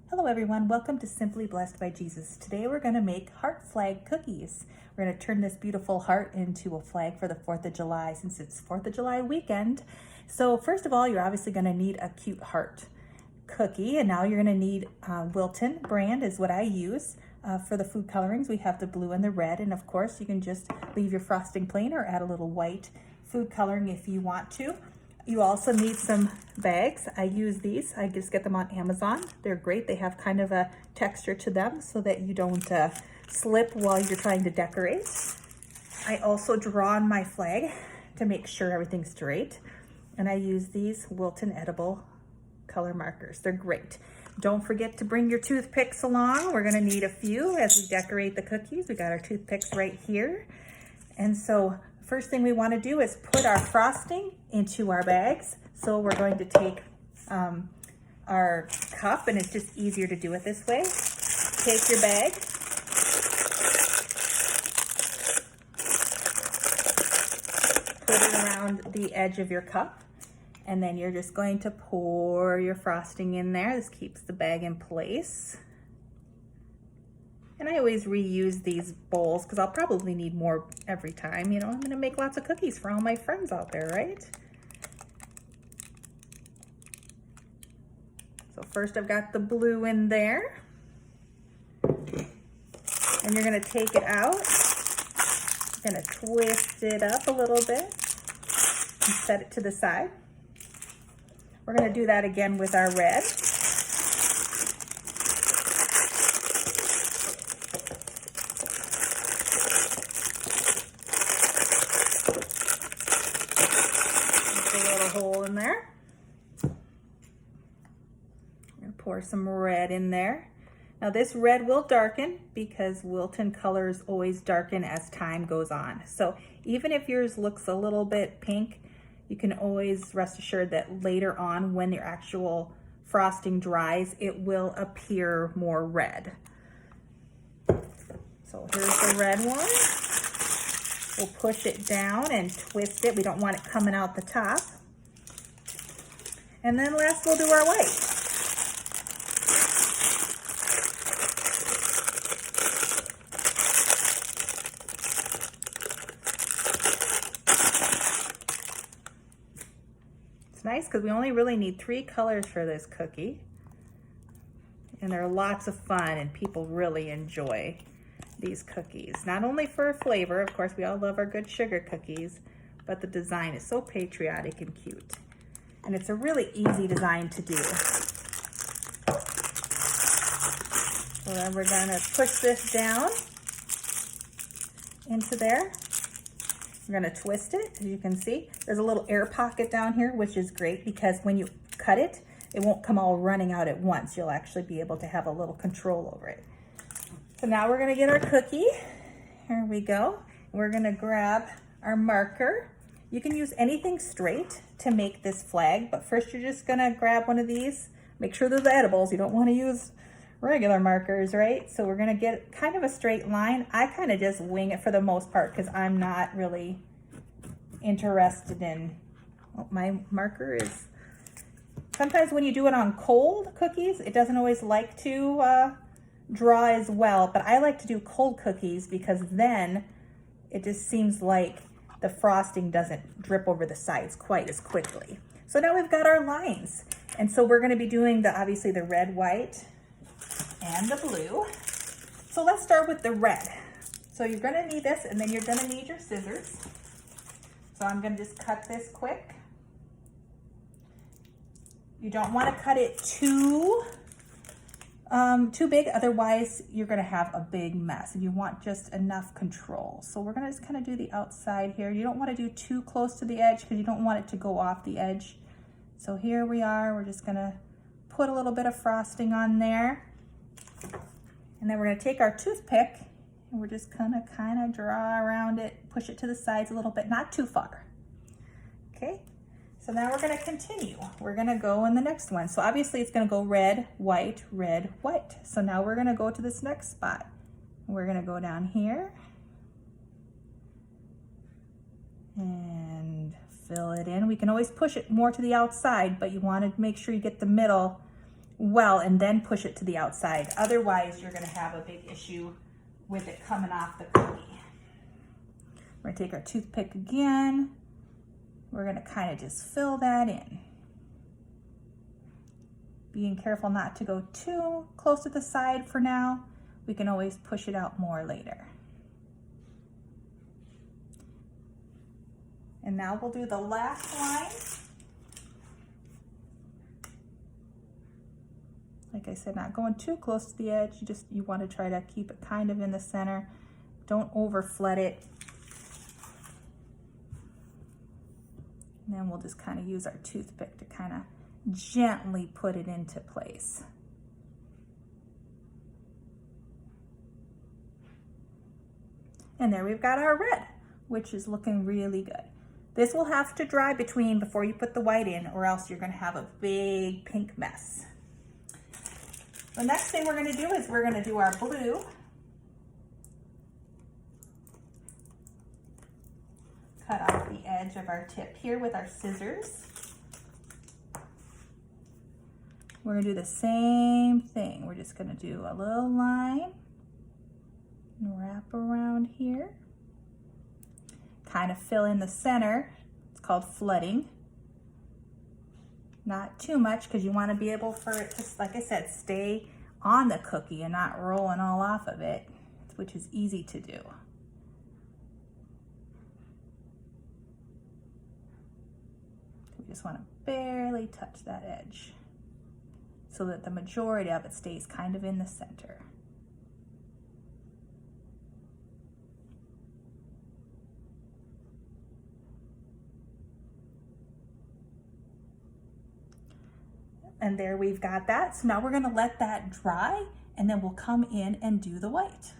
Hello everyone, welcome to Simply Blessed by Jesus. Today we're going to make heart flag cookies. We're going to turn this beautiful heart into a flag for the 4th of July since it's 4th of July weekend. So first of all, you're obviously going to need a cute heart cookie, and now you're going to need Wilton brand is what I use. For the food colorings, we have the blue and the red, and of course you can just leave your frosting plain or add a little white food coloring if you want to. You also need some bags. I use these. I just get them on Amazon. They're great. They have kind of a texture to them so that you don't slip while you're trying to decorate. I also draw on my flag to make sure everything's straight. And I use these Wilton edible color markers. They're great. Don't forget to bring your toothpicks along. We're gonna need a few as we decorate the cookies. We got our toothpicks right here. And so first thing we want to do is put our frosting into our bags. So we're going to take our cup, and it's just easier to do it this way. Take your bag, put it around the edge of your cup, and then you're just going to pour your frosting in there. This keeps the bag in place. And I always reuse these bowls because I'll probably need more every time. You know, I'm gonna make lots of cookies for all my friends out there, right? So first I've got the blue in there. And you're gonna take it out. You're gonna twist it up a little bit and set it to the side. We're gonna do that again with our red. Hole in there. I'm going to pour some red in there. Now this red will darken because Wilton colors always darken as time goes on. So even if yours looks a little bit pink, you can always rest assured that later on when your actual frosting dries, it will appear more red. So here's the red one. We'll push it down and twist it. We don't want it coming out the top. And then last we'll do our white. It's nice because we only really need 3 colors for this cookie. And they're lots of fun and people really enjoy these cookies. Not only for flavor, of course we all love our good sugar cookies, but the design is so patriotic and cute. And it's a really easy design to do. So then we're gonna push this down into there. We're gonna twist it, as you can see. There's a little air pocket down here, which is great because when you cut it, it won't come all running out at once. You'll actually be able to have a little control over it. So now we're gonna get our cookie. Here we go. We're gonna grab our marker. You can use anything straight to make this flag, but first you're just gonna grab one of these. Make sure they're the edibles. You don't wanna use regular markers, right? So we're gonna get kind of a straight line. I kind of just wing it for the most part because I'm not really interested in, my marker is, sometimes when you do it on cold cookies, it doesn't always like to draw as well, but I like to do cold cookies because then it just seems like the frosting doesn't drip over the sides quite as quickly. So now we've got our lines. And so we're gonna be doing obviously the red, white, and the blue. So let's start with the red. So you're gonna need this, and then you're gonna need your scissors. So I'm gonna just cut this quick. You don't wanna cut it too big, otherwise you're gonna have a big mess. And you want just enough control. So we're gonna just kind of do the outside here. You don't want to do too close to the edge because you don't want it to go off the edge. So here we are, we're just gonna put a little bit of frosting on there. And then we're gonna take our toothpick and we're just gonna kind of draw around it, push it to the sides a little bit, not too far. Okay. So now we're gonna continue. We're gonna go in the next one. So obviously it's gonna go red, white, red, white. So now we're gonna go to this next spot. We're gonna go down here and fill it in. We can always push it more to the outside, but you wanna make sure you get the middle well and then push it to the outside. Otherwise, you're gonna have a big issue with it coming off the cookie. We're gonna take our toothpick again. We're gonna kind of just fill that in. Being careful not to go too close to the side for now. We can always push it out more later. And now we'll do the last line. Like I said, not going too close to the edge. You want to try to keep it kind of in the center. Don't over flood it. And then we'll just kind of use our toothpick to kind of gently put it into place. And there we've got our red, which is looking really good. This will have to dry before you put the white in, or else you're going to have a big pink mess. The next thing we're going to do is we're going to do our blue. Cut off the edge of our tip here with our scissors. We're going to do the same thing. We're just going to do a little line and wrap around here. Kind of fill in the center. It's called flooding. Not too much, because you want to be able for it to, like I said, stay on the cookie and not rolling all off of it, which is easy to do. We just want to barely touch that edge so that the majority of it stays kind of in the center. And there we've got that. So now we're going to let that dry, and then we'll come in and do the white.